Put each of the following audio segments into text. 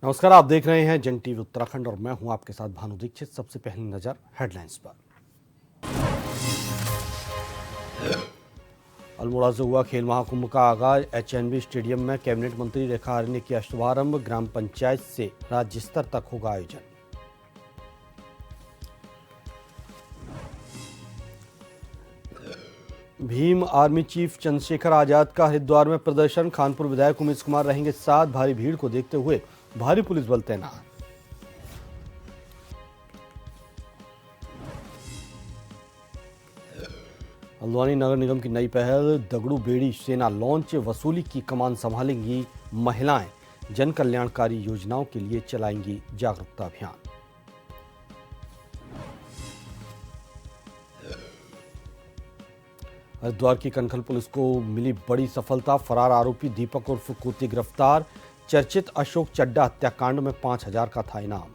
नमस्कार, आप देख रहे हैं जन टीवी उत्तराखंड और मैं हूं आपके साथ भानु दीक्षित। सबसे पहली नजर हेडलाइंस पर। अल्मोड़ा से हुआ खेल महाकुंभ का आगाज। एचएनबी स्टेडियम में कैबिनेट मंत्री रेखा आर्य ने किया शुभारंभ। ग्राम पंचायत से राज्य स्तर तक होगा आयोजन। भीम आर्मी चीफ चंद्रशेखर आजाद का हरिद्वार में प्रदर्शन। खानपुर विधायक उमेश कुमार रहेंगे साथ। भारी भीड़ को देखते हुए भारी पुलिस बल तैनात। हल्द्वानी नगर निगम की नई पहल। दगड़ू बेड़ी सेना लॉन्च। वसूली की कमान संभालेंगी महिलाएं। जन कल्याणकारी योजनाओं के लिए चलाएंगी जागरूकता अभियान। हरिद्वार की कनखल पुलिस को मिली बड़ी सफलता। फरार आरोपी दीपक उर्फ कुर्ती गिरफ्तार। चर्चित अशोक चड्डा हत्याकांड में 5,000 का था इनाम।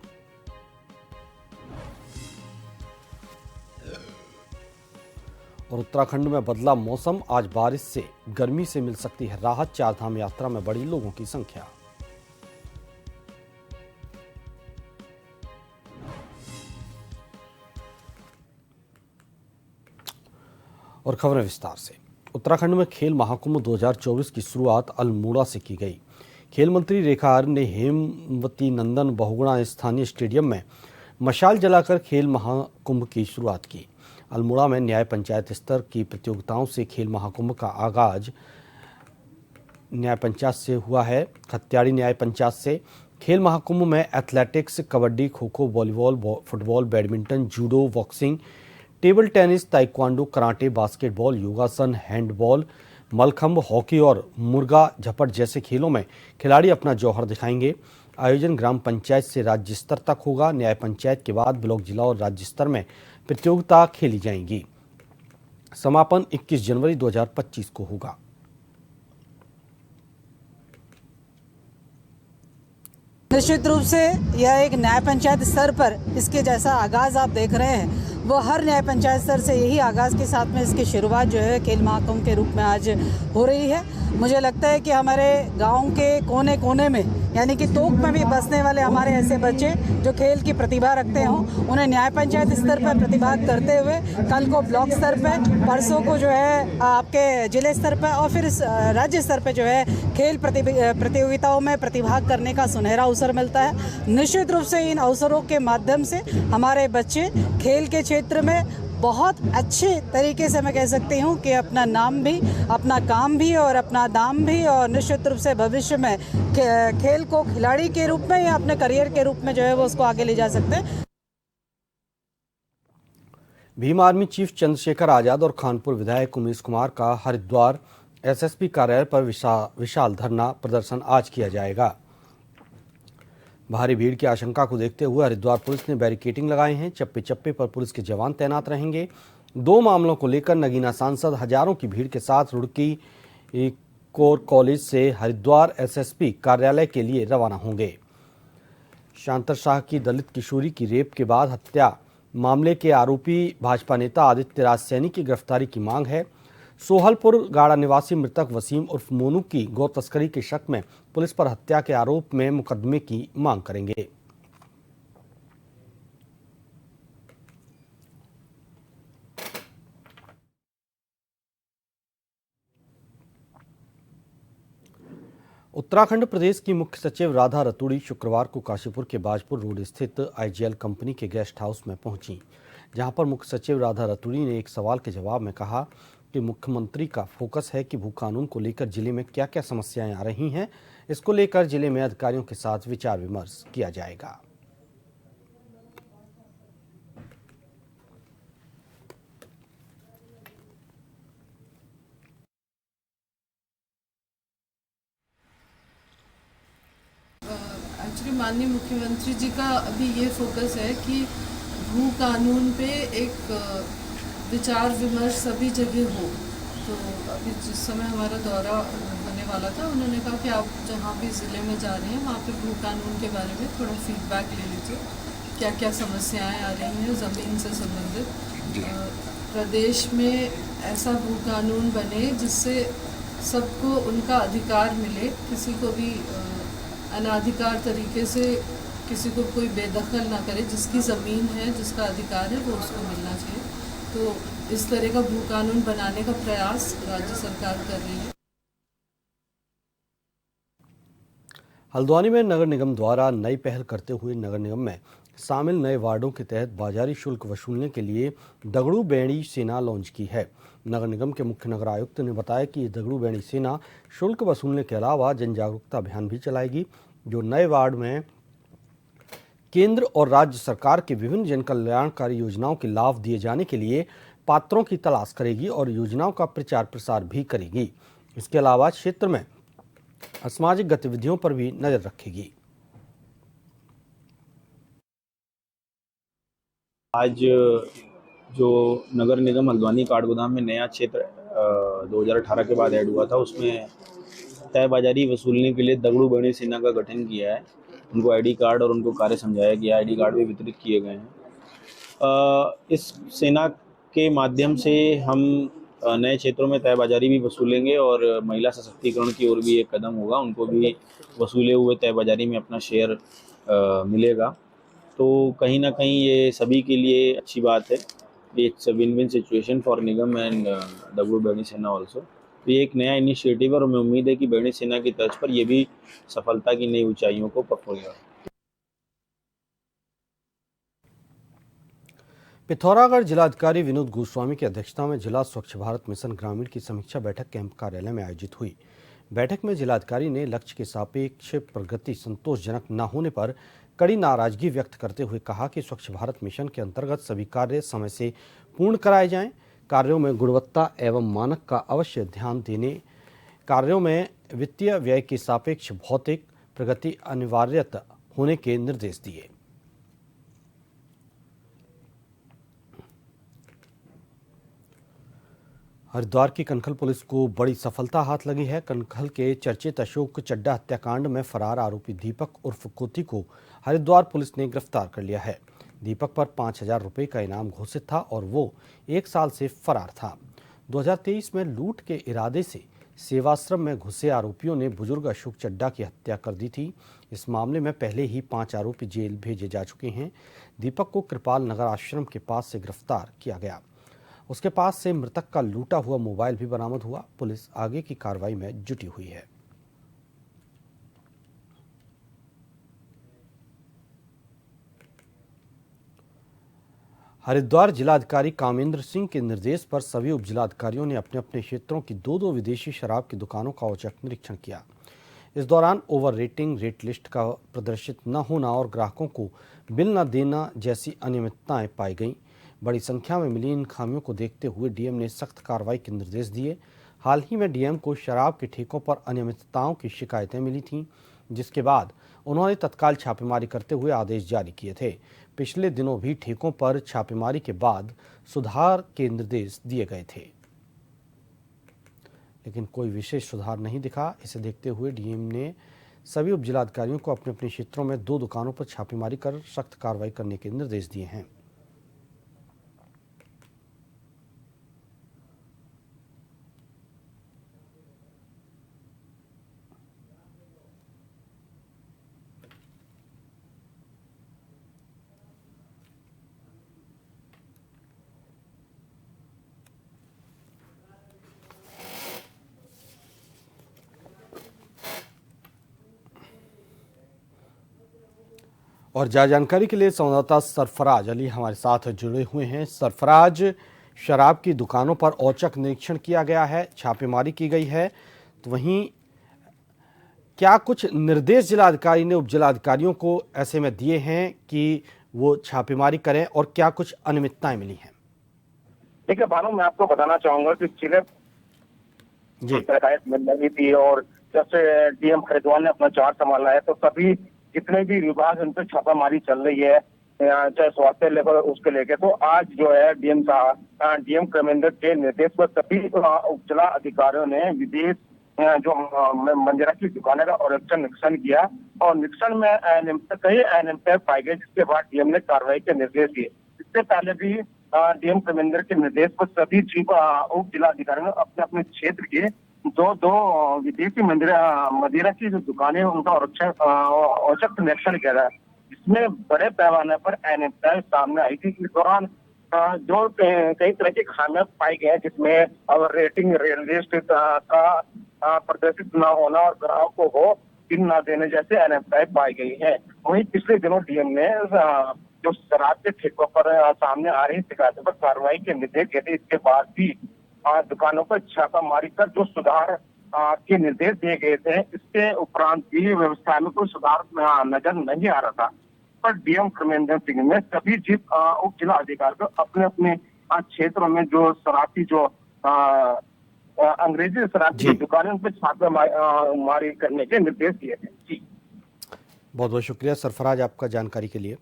और उत्तराखंड में बदला मौसम। आज बारिश से गर्मी से मिल सकती है राहत। चारधाम यात्रा में बढ़ी लोगों की संख्या। और खबरें विस्तार से। उत्तराखंड में खेल महाकुंभ 2024 की शुरुआत अल्मोड़ा से की गई। खेल मंत्री रेखा आर्य ने हेमवती नंदन बहुगुणा स्थानीय स्टेडियम में मशाल जलाकर खेल महाकुंभ की शुरुआत की। अल्मोड़ा में न्याय पंचायत स्तर की प्रतियोगिताओं से खेल महाकुंभ का आगाज न्याय पंचायत से हुआ है। खत्याड़ी न्याय पंचायत से खेल महाकुंभ में athletics, kabaddi, kho kho, volleyball, football, badminton, judo, boxing, table tennis, taekwondo, karate, basketball, योगासन, हैंडबॉल, मलखंभ, हॉकी और मुर्गा झपट जैसे खेलों में खिलाड़ी अपना जौहर दिखाएंगे। आयोजन ग्राम पंचायत से राज्य स्तर तक होगा। न्याय पंचायत के बाद ब्लॉक, जिला और राज्य स्तर में प्रतियोगिता खेली जाएंगी। समापन 21 जनवरी 2025 को होगा। निश्चित रूप से यह एक न्याय पंचायत स्तर पर इसके जैसा आगाज आप देख रहे हैं, वो हर न्याय पंचायत स्तर से यही आगाज के साथ में इसकी शुरुआत जो है खेल महाकुंभ के रूप में आज हो रही है। मुझे लगता है कि हमारे गांव के कोने कोने में, यानी कि तोक में भी बसने वाले हमारे ऐसे बच्चे जो खेल की प्रतिभा रखते हों, उन्हें न्याय पंचायत स्तर पर प्रतिभाग करते हुए कल को ब्लॉक स्तर पर, परसों को जो है आपके जिले स्तर पर और फिर राज्य स्तर पर जो है खेल प्रतियोगिताओं में प्रतिभाग करने का सुनहरा अवसर मिलता है। निश्चित रूप से इन अवसरों के माध्यम से हमारे बच्चे खेल के क्षेत्र में बहुत अच्छे तरीके से, मैं कह सकती हूँ कि अपना नाम भी, अपना काम भी और अपना दाम भी, और निश्चित रूप से भविष्य में खेल को खिलाड़ी के रूप में या अपने करियर के रूप में जो है वो उसको आगे ले जा सकते हैं। भीम आर्मी चीफ चंद्रशेखर आजाद और खानपुर विधायक उमेश कुमार का हरिद्वार एसएसपी कार्यालय पर विशाल धरना प्रदर्शन आज किया जाएगा। भारी भीड़ की आशंका को देखते हुए हरिद्वार पुलिस ने बैरिकेडिंग लगाए हैं। चप्पे चप्पे पर पुलिस के जवान तैनात रहेंगे। 2 मामलों को लेकर नगीना सांसद हजारों की भीड़ के साथ रुड़की कोर कॉलेज से हरिद्वार एसएसपी कार्यालय के लिए रवाना होंगे। शांतर शाह की दलित किशोरी की रेप के बाद हत्या मामले के आरोपी भाजपा नेता आदित्य राज सैनी की गिरफ्तारी की मांग है। सोहलपुर गाड़ा निवासी मृतक वसीम उर्फ मोनू की गौ तस्करी के शक में पुलिस पर हत्या के आरोप में मुकदमे की मांग करेंगे। उत्तराखंड प्रदेश की मुख्य सचिव राधा रतूड़ी शुक्रवार को काशीपुर के बाजपुर रोड स्थित आईजीएल कंपनी के गेस्ट हाउस में पहुंची, जहां पर मुख्य सचिव राधा रतूड़ी ने एक सवाल के जवाब में कहा कि मुख्यमंत्री का फोकस है कि भू कानून को लेकर जिले में क्या क्या समस्याएं आ रही हैं, इसको लेकर जिले में अधिकारियों के साथ विचार विमर्श किया जाएगा। एक्चुअली माननीय मुख्यमंत्री जी का अभी ये फोकस है कि भू कानून पे एक विचार विमर्श सभी जगह हो। तो अभी जिस समय हमारा दौरा होने वाला था, उन्होंने कहा कि आप जहाँ भी ज़िले में जा रहे हैं वहाँ पे भू कानून के बारे में थोड़ा फीडबैक ले लीजिए, क्या क्या समस्याएं आ रही हैं ज़मीन से संबंधित। प्रदेश में ऐसा भू कानून बने जिससे सबको उनका अधिकार मिले, किसी को भी अनाधिकार तरीके से किसी को कोई बेदखल ना करे, जिसकी ज़मीन है, जिसका अधिकार है, वो उसको मिलना चाहिए। तो इस तरह का भू कानून बनाने का प्रयास राज्य सरकार कर रही है। हल्द्वानी में नगर निगम द्वारा नई पहल करते हुए नगर निगम में शामिल नए वार्डों के तहत बाजारी शुल्क वसूलने के लिए दगड़ू बेड़ी सेना लॉन्च की है। नगर निगम के मुख्य नगर आयुक्त ने बताया कि दगड़ू बेड़ी सेना शुल्क वसूलने के अलावा जन जागरूकता अभियान भी चलाएगी, जो नए वार्ड में केंद्र और राज्य सरकार के विभिन्न जन कल्याणकारी योजनाओं के लाभ दिए जाने के लिए पात्रों की तलाश करेगी और योजनाओं का प्रचार प्रसार भी करेगी। इसके अलावा क्षेत्र में असामाजिक गतिविधियों पर भी नजर रखेगी। आज जो नगर निगम हल्द्वानी काठगोदाम में नया क्षेत्र 2018 के बाद ऐड हुआ था, उसमें तय बाजारी वसूलने के लिए दगड़ू बेड़ी सेना का गठन किया है। उनको आईडी कार्ड और उनको कार्य समझाया गया, आईडी कार्ड भी वितरित किए गए हैं। इस सेना के माध्यम से हम नए क्षेत्रों में तय बाजारी भी वसूलेंगे और महिला सशक्तिकरण की ओर भी एक कदम होगा, उनको भी वसूले हुए तय बाजारी में अपना शेयर मिलेगा। तो कहीं ना कहीं ये सभी के लिए अच्छी बात है। It's a win win situation for Nigam and Dagdu बेड़ी सेना ऑल्सो। तो ये एक नया इनिशिएटिव है और हमें उम्मीद है कि बेड़ी सेना की तर्ज पर ये भी सफलता की नई ऊंचाइयों को पकड़ेगा। पिथौरागढ़ जिलाधिकारी विनोद गोस्वामी की अध्यक्षता में जिला स्वच्छ भारत मिशन ग्रामीण की समीक्षा बैठक कैंप कार्यालय में आयोजित हुई। बैठक में जिलाधिकारी ने लक्ष्य के सापेक्ष प्रगति संतोषजनक न होने पर कड़ी नाराजगी व्यक्त करते हुए कहा कि स्वच्छ भारत मिशन के अंतर्गत सभी कार्य समय से पूर्ण कराए जाएं। कार्यों में गुणवत्ता एवं मानक का अवश्य ध्यान देने, कार्यों में वित्तीय व्यय के सापेक्ष भौतिक प्रगति अनिवार्यत होने के निर्देश दिए। हरिद्वार की कनखल पुलिस को बड़ी सफलता हाथ लगी है। कनखल के चर्चित अशोक चड्डा हत्याकांड में फरार आरोपी दीपक उर्फ कोती को हरिद्वार पुलिस ने गिरफ्तार कर लिया है। दीपक पर 5,000 रुपये का इनाम घोषित था और वो 1 साल से फरार था। 2023 में लूट के इरादे से सेवाश्रम में घुसे आरोपियों ने बुजुर्ग अशोक चड्डा की हत्या कर दी थी। इस मामले में पहले ही 5 आरोपी जेल भेजे जा चुके हैं। दीपक को कृपाल नगर आश्रम के पास से गिरफ्तार किया गया। उसके पास से मृतक का लूटा हुआ मोबाइल भी बरामद हुआ। पुलिस आगे की कार्रवाई में जुटी हुई है। हरिद्वार जिलाधिकारी कामेंद्र सिंह के निर्देश पर सभी उप जिलाधिकारियों ने अपने अपने क्षेत्रों की 2-2 विदेशी शराब की दुकानों का औचक निरीक्षण किया। इस दौरान ओवर रेटिंग, रेट लिस्ट का प्रदर्शित न होना और ग्राहकों को बिल न देना जैसी अनियमितताएं पाई गईं। बड़ी संख्या में मिली इन खामियों को देखते हुए डीएम ने सख्त कार्रवाई के निर्देश दिए। हाल ही में डीएम को शराब के ठेकों पर अनियमितताओं की शिकायतें मिली थीं, जिसके बाद उन्होंने तत्काल छापेमारी करते हुए आदेश जारी किए थे। पिछले दिनों भी ठेकों पर छापेमारी के बाद सुधार के निर्देश दिए गए थे, लेकिन कोई विशेष सुधार नहीं दिखा। इसे देखते हुए डीएम ने सभी उप जिलाधिकारियों को अपने अपने क्षेत्रों में 2 दुकानों पर छापेमारी कर सख्त कार्रवाई करने के निर्देश दिए हैं। और ज्यादा जानकारी के लिए संवाददाता सरफराज अली हमारे साथ जुड़े हुए हैं। सरफराज, शराब की दुकानों पर औचक निरीक्षण किया गया है, छापेमारी की गई है, तो वहीं क्या कुछ निर्देश जिलाधिकारी ने उप जिलाधिकारियों को ऐसे में दिए हैं कि वो छापेमारी करें और क्या कुछ अनियमितताएं मिली हैं? देखिए भानु, मैं आपको बताना चाहूंगा कि जिले शिकायत मिल रही थी और जब से डीएम हरिद्वार ने अपना चार्ज संभाला है तो सभी जितने भी विभाग उन पर छापामारी चल रही है, चाहे स्वास्थ्य लेकर उसके लेके, तो आज जो है डीएम कमेंडर के निर्देश पर सभी उपजिला अधिकारियों ने विदेश जो मंजरा की दुकानें का निरीक्षण किया और निरीक्षण में कई अनियमितताएं पाई गई, जिसके बाद डीएम ने कार्रवाई के निर्देश दिए। इससे पहले भी डीएम कमेंडर के निर्देश पर सभी उप जिला अधिकारियों ने अपने अपने क्षेत्र के दो विदेशी मदिरा की जो दुकानें उनका औचक निरीक्षण किया था। इसमें बड़े पैमाने पर अनियमितताएं सामने आई थी। इस दौरान जो कई तरह की खामियां पाई गई, जिसमें रेटिंग लिस्ट का प्रदर्शित न होना और ग्राहकों को पिन न देने जैसे अनियमितताएं पाई गई है। वहीं पिछले दिनों डीएम ने जो शराब के ठेकों पर सामने आ रही शिकायतों पर कार्रवाई के निर्देश दिए थे। इसके बाद भी दुकानों पर छापामारी कर जो सुधार के निर्देश दिए गए थे, इसके उपरांत भी व्यवस्था में कोई सुधार नजर नहीं आ रहा था। पर डीएम कमेंडर सिंह ने सभी उप जिला अधिकारी को अपने अपने क्षेत्रों में जो शराबी जो अंग्रेजी शराब की दुकानें उन पर छापामारी करने के निर्देश दिए थे। जी बहुत बहुत शुक्रिया सरफराज आपका जानकारी के लिए।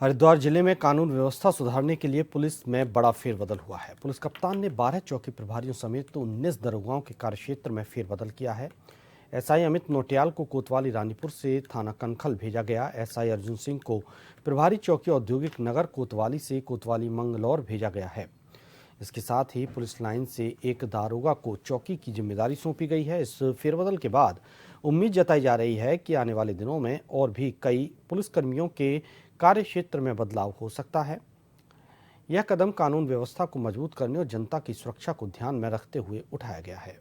हरिद्वार जिले में कानून व्यवस्था सुधारने के लिए पुलिस में बड़ा फेरबदल हुआ है। पुलिस कप्तान ने 12 चौकी प्रभारियों समेत 19 दरोगाओं के कार्यक्षेत्र में फेरबदल किया है। एसआई अमित नोटियाल को कोतवाली रानीपुर से थाना कनखल भेजा गया। एसआई अर्जुन सिंह को प्रभारी चौकी औद्योगिक नगर कोतवाली से कोतवाली मंगलौर भेजा गया है। इसके साथ ही पुलिस लाइन से एक दारोगा को चौकी की जिम्मेदारी सौंपी गई है। इस फेरबदल के बाद उम्मीद जताई जा रही है कि आने वाले दिनों में और भी कई पुलिसकर्मियों के कार्य क्षेत्र में बदलाव हो सकता है। यह कदम कानून व्यवस्था को मजबूत करने और जनता की सुरक्षा को ध्यान में रखते हुए उठाया गया है।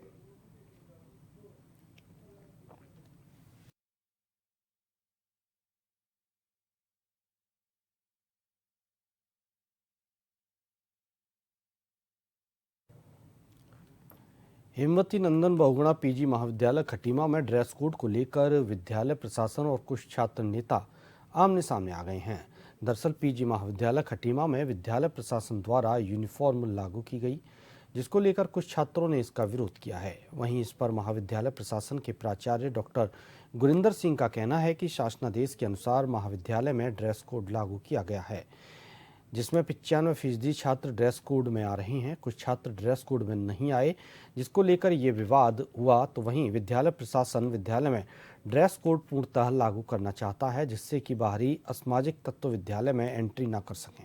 हेमवती नंदन बहुगुणा पीजी महाविद्यालय खटीमा में ड्रेस कोड को लेकर विद्यालय प्रशासन और कुछ छात्र नेता आमने सामने आ गए हैं। दरअसल पीजी महाविद्यालय खटीमा में विद्यालय प्रशासन द्वारा यूनिफॉर्म लागू की गई, जिसको लेकर कुछ छात्रों ने इसका विरोध किया है। वहीं इस पर महाविद्यालय प्रशासन के प्राचार्य डॉक्टर गुरिंदर सिंह का कहना है कि शासनादेश के अनुसार महाविद्यालय में ड्रेस कोड लागू किया गया है, जिसमें 95% छात्र ड्रेस कोड में आ रहे हैं। कुछ छात्र ड्रेस कोड में नहीं आए, जिसको लेकर ये विवाद हुआ। तो वहीं विद्यालय प्रशासन विद्यालय में ड्रेस कोड पूर्णतः लागू करना चाहता है, जिससे कि बाहरी असामाजिक तत्व विद्यालय में एंट्री न कर सकें।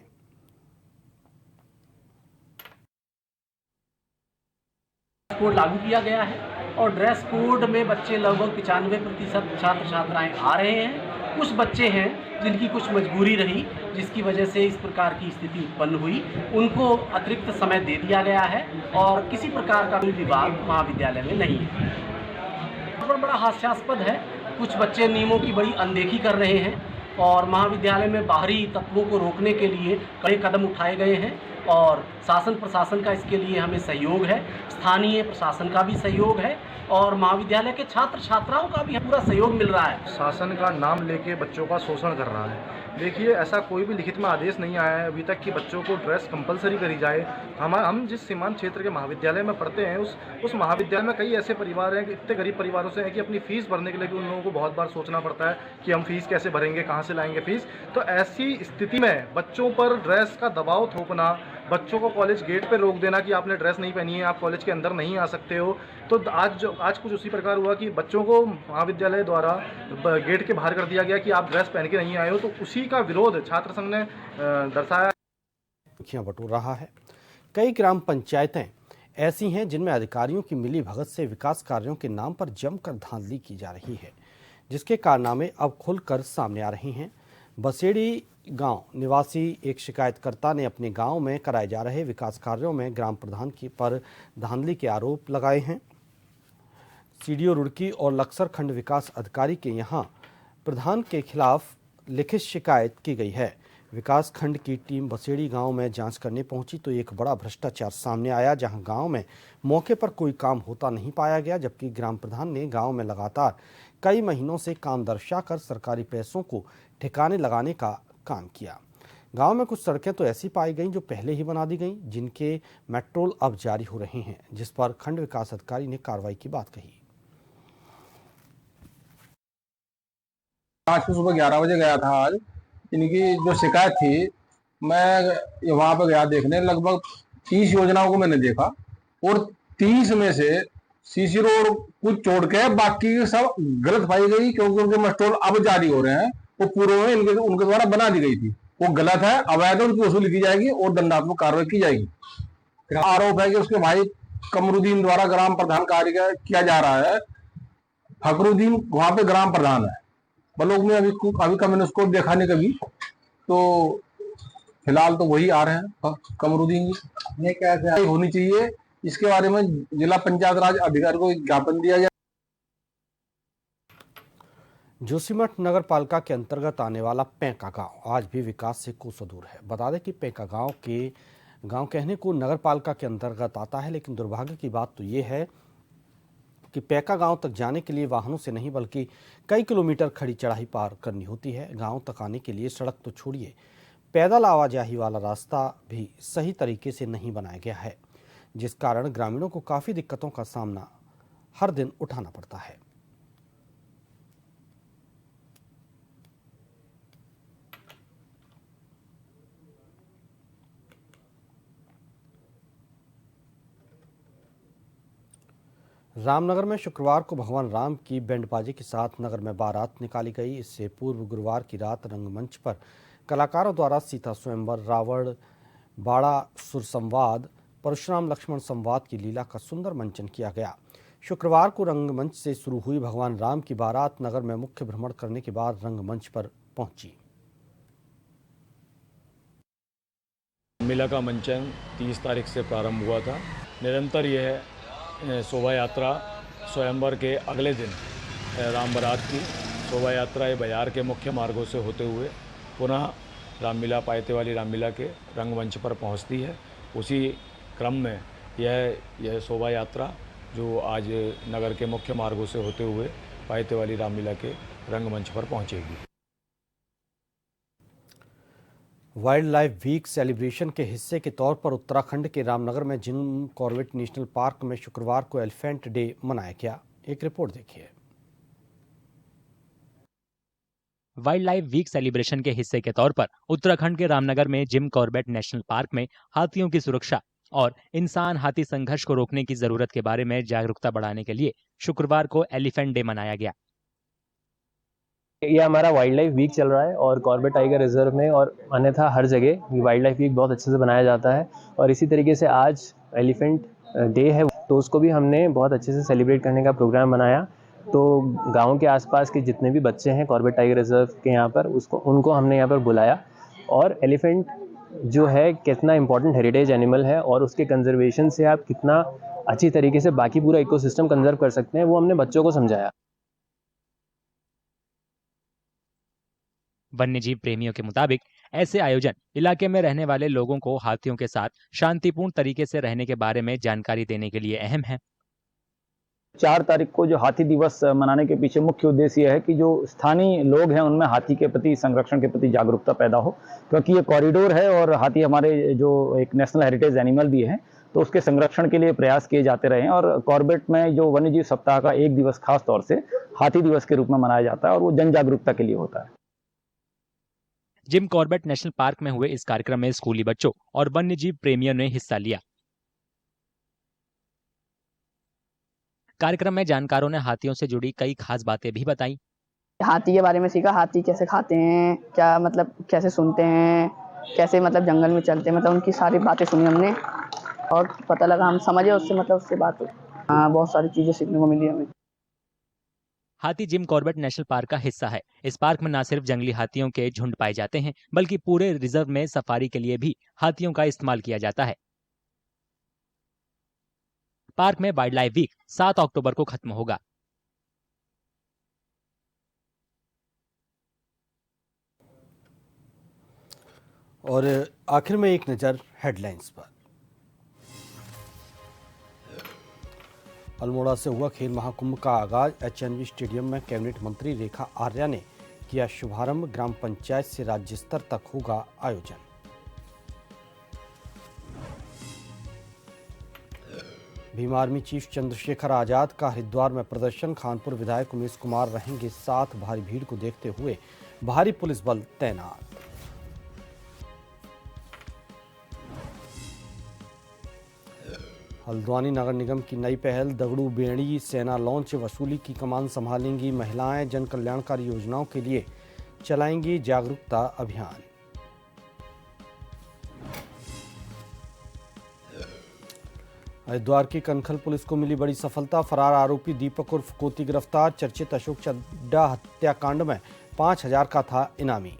कोड लागू किया गया है और ड्रेस कोड में बच्चे लगभग 95% छात्र छात्राएं आ रहे हैं। कुछ बच्चे हैं जिनकी कुछ मजबूरी रही, जिसकी वजह से इस प्रकार की स्थिति उत्पन्न हुई, उनको अतिरिक्त समय दे दिया गया है और किसी प्रकार का कोई विवाद महाविद्यालय में नहीं है। बड़ा हास्यास्पद है, कुछ बच्चे नियमों की बड़ी अनदेखी कर रहे हैं और महाविद्यालय में बाहरी तत्वों को रोकने के लिए कई कदम उठाए गए हैं और शासन प्रशासन का इसके लिए हमें सहयोग है, स्थानीय प्रशासन का भी सहयोग है और महाविद्यालय के छात्र छात्राओं का भी पूरा सहयोग मिल रहा है। शासन का नाम लेके बच्चों का शोषण कर रहा है। देखिए, ऐसा कोई भी लिखित में आदेश नहीं आया है अभी तक कि बच्चों को ड्रेस कंपलसरी करी जाए। हम जिस सीमांत क्षेत्र के महाविद्यालय में पढ़ते हैं उस महाविद्यालय में कई ऐसे परिवार हैं कि इतने गरीब परिवारों से हैं कि अपनी फ़ीस भरने के लिए भी उन लोगों को बहुत बार सोचना पड़ता है कि हम फ़ीस कैसे भरेंगे, कहाँ से लाएंगे फ़ीस। तो ऐसी स्थिति में बच्चों पर ड्रेस का दबाव थोपना, बच्चों को कॉलेज गेट पे रोक देना कि आपने ड्रेस नहीं पहनी है, आप कॉलेज के अंदर नहीं आ सकते हो। तो आज कुछ उसी प्रकार हुआ कि बच्चों को महाविद्यालय द्वारा गेट के बाहर कर दिया गया कि आप ड्रेस पहन के नहीं आए हो। तो उसी का विरोध छात्र संघ ने दर्शाया। बटोर रहा है। कई ग्राम पंचायतें ऐसी हैं जिनमें अधिकारियों की मिली भगत से विकास कार्यों के नाम पर जमकर धांधली की जा रही है, जिसके कारनामे अब खुलकर सामने आ रहे हैं। बसेड़ी गांव निवासी एक शिकायतकर्ता ने अपने गांव में कराए जा रहे विकास कार्यों में ग्राम प्रधान की पर धांधली के आरोप लगाए हैं। सीडीओ रुड़की और लक्सर खंड विकास अधिकारी के यहां प्रधान के खिलाफ लिखित शिकायत की गई है। विकास खंड की टीम बसेड़ी गांव में जांच करने पहुंची तो एक बड़ा भ्रष्टाचार सामने आया, जहां गांव में मौके पर कोई काम होता नहीं पाया गया, जबकि ग्राम प्रधान ने गांव में लगातार कई महीनों से काम दर्शाकर सरकारी पैसों को ठिकाने लगाने का काम किया। गांव में कुछ सड़कें तो ऐसी पाई गईं जो पहले ही बना दी गईं, जिनके मेट्रोल अब जारी हो रहे हैं, जिस पर खंड विकास अधिकारी ने कार्रवाई की बात कही। आज सुबह 11 बजे गया था। आज इनकी जो शिकायत थी, मैं वहां पर गया देखने, लगभग 30 योजनाओं को मैंने देखा और 30 में से सीसी रोड कुछ छोड़ के बाकी सब गलत पाई गई, क्योंकि उनके मस्टोल अब जारी हो रहे हैं। वो पूर्व में उनके द्वारा बना दी गई थी, वो गलत है, अवैध है, उनकी वसूली की जाएगी और दंडात्मक कार्रवाई की जाएगी। आरोप है कि उसके भाई कमरुद्दीन द्वारा ग्राम प्रधान कार्य किया जा रहा है। फकरुद्दीन वहां पे ग्राम प्रधान है बलोग में। अभी का मैंने उसको देखा नहीं कभी, तो फिलहाल तो वही आ रहे हैं कमरुद्दीन जी। क्या होनी चाहिए इसके बारे में जिला पंचायत राज अधिकारी को ज्ञापन दिया जाए। जोशीमठ नगर पालिका के अंतर्गत आने वाला पैंका गांव आज भी विकास से कोसों दूर है। बता दें कि पैंका गांव कहने को नगर पालिका के अंतर्गत आता है, लेकिन दुर्भाग्य की बात तो ये है कि पैंका गांव तक जाने के लिए वाहनों से नहीं बल्कि कई किलोमीटर खड़ी चढ़ाई पार करनी होती है। गांव तक आने के लिए सड़क तो छोड़िए, पैदल आवाजाही वाला रास्ता भी सही तरीके से नहीं बनाया गया है, जिस कारण ग्रामीणों को काफ़ी दिक्कतों का सामना हर दिन उठाना पड़ता है। रामनगर में शुक्रवार को भगवान राम की बैंडबाजी के साथ नगर में बारात निकाली गई। इससे पूर्व गुरुवार की रात रंगमंच पर कलाकारों द्वारा सीता स्वयंवर, रावण बाड़ा सुर संवाद, परशुराम लक्ष्मण संवाद की लीला का सुंदर मंचन किया गया। शुक्रवार को रंगमंच से शुरू हुई भगवान राम की बारात नगर में मुख्य भ्रमण करने के बाद रंगमंच पर पहुंची। मेला का मंचन 30 तारीख से प्रारंभ हुआ था। निरंतर यह शोभा यात्रा स्वयंवर के अगले दिन राम बारात की शोभा यात्रा ये बाजार के मुख्य मार्गों से होते हुए पुनः रामलीला पायते वाली रामलीला के रंगमंच पर पहुंचती है। उसी क्रम में यह शोभा यात्रा जो आज नगर के मुख्य मार्गों से होते हुए पायते वाली रामलीला के रंगमंच पर पहुंचेगी। वाइल्ड लाइफ वीक सेलिब्रेशन के हिस्से के तौर पर उत्तराखंड के रामनगर में जिम कॉर्बेट नेशनल पार्क में शुक्रवार को एलिफेंट डे मनाया गया। एक रिपोर्ट देखिए। वाइल्ड लाइफ वीक सेलिब्रेशन के हिस्से के तौर पर उत्तराखंड के रामनगर में जिम कॉर्बेट नेशनल पार्क में हाथियों की सुरक्षा और इंसान हाथी संघर्ष को रोकने की जरूरत के बारे में जागरूकता बढ़ाने के लिए शुक्रवार को एलिफेंट डे मनाया गया। ये हमारा वाइल्ड लाइफ वीक चल रहा है और कॉर्बेट टाइगर रिजर्व में और अन्यथा हर जगह वाइल्ड लाइफ वीक बहुत अच्छे से बनाया जाता है। और इसी तरीके से आज एलिफेंट डे है, तो उसको भी हमने बहुत अच्छे से सेलिब्रेट करने का प्रोग्राम बनाया। तो गांव के आसपास के जितने भी बच्चे हैं कॉर्बेट टाइगर रिजर्व के यहाँ पर उनको हमने यहाँ पर बुलाया। और एलिफेंट जो है कितना इम्पोर्टेंट हेरिटेज एनिमल है और उसके कंजर्वेशन से आप कितना अच्छी तरीके से बाकी पूरा इकोसिस्टम कंजर्व कर सकते हैं, वो हमने बच्चों को समझाया। वन्यजीव प्रेमियों के मुताबिक ऐसे आयोजन इलाके में रहने वाले लोगों को हाथियों के साथ शांतिपूर्ण तरीके से रहने के बारे में जानकारी देने के लिए अहम है। 4 तारीख को जो हाथी दिवस मनाने के पीछे मुख्य उद्देश्य यह है कि जो स्थानीय लोग हैं उनमें हाथी के प्रति, संरक्षण के प्रति जागरूकता पैदा हो, क्योंकि ये कॉरिडोर है और हाथी हमारे जो एक नेशनल हेरिटेज एनिमल भी है, तो उसके संरक्षण के लिए प्रयास किए जाते रहे हैं। और कॉर्बेट में जो वन्यजीव सप्ताह का एक दिवस खास तौर से हाथी दिवस के रूप में मनाया जाता है और वो जन जागरूकता के लिए होता है। जिम कॉर्बेट नेशनल पार्क में हुए इस कार्यक्रम में स्कूली बच्चों और वन्यजीव प्रेमियों ने हिस्सा लिया। कार्यक्रम में जानकारों ने हाथियों से जुड़ी कई खास बातें भी बताई। हाथी के बारे में सीखा, हाथी कैसे खाते हैं, क्या मतलब कैसे सुनते हैं, कैसे मतलब जंगल में चलते हैं, मतलब उनकी सारी बातें सुनी हमने और पता लगा, हम समझे उससे, मतलब उससे बात बहुत सारी चीजें सीखने को मिली हमें। हाथी जिम कॉर्बेट नेशनल पार्क का हिस्सा है। इस पार्क में न सिर्फ जंगली हाथियों के झुंड पाए जाते हैं बल्कि पूरे रिजर्व में सफारी के लिए भी हाथियों का इस्तेमाल किया जाता है। पार्क में वाइल्ड लाइफ वीक 7 अक्टूबर को खत्म होगा। और आखिर में एक नजर हेडलाइंस पर। अल्मोड़ा से हुआ खेल महाकुंभ का आगाज। एचएनवी स्टेडियम में कैबिनेट मंत्री रेखा आर्या ने किया शुभारंभ। ग्राम पंचायत से राज्य स्तर तक होगा आयोजन। भीम आर्मी चीफ चंद्रशेखर आजाद का हरिद्वार में प्रदर्शन। खानपुर विधायक उमेश कुमार रहेंगे साथ। भारी भीड़ को देखते हुए भारी पुलिस बल तैनात। हल्द्वानी नगर निगम की नई पहल। दगड़ू बेड़ी सेना लॉन्च वसूली की कमान संभालेंगी महिलाएं। जन कल्याणकारी योजनाओं के लिए चलाएंगी जागरूकता अभियान। हरिद्वार की कनखल पुलिस को मिली बड़ी सफलता। फरार आरोपी दीपक उर्फ कोती गिरफ्तार। चर्चित अशोक चड्डा हत्याकांड में 5,000 का था इनामी।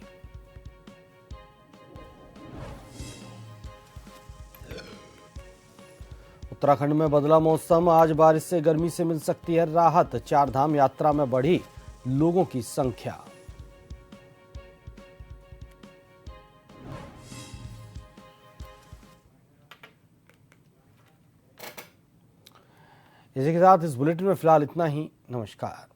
उत्तराखंड में बदला मौसम। आज बारिश से गर्मी से मिल सकती है राहत। चार धाम यात्रा में बढ़ी लोगों की संख्या। इसी के साथ इस बुलेटिन में फिलहाल इतना ही। नमस्कार।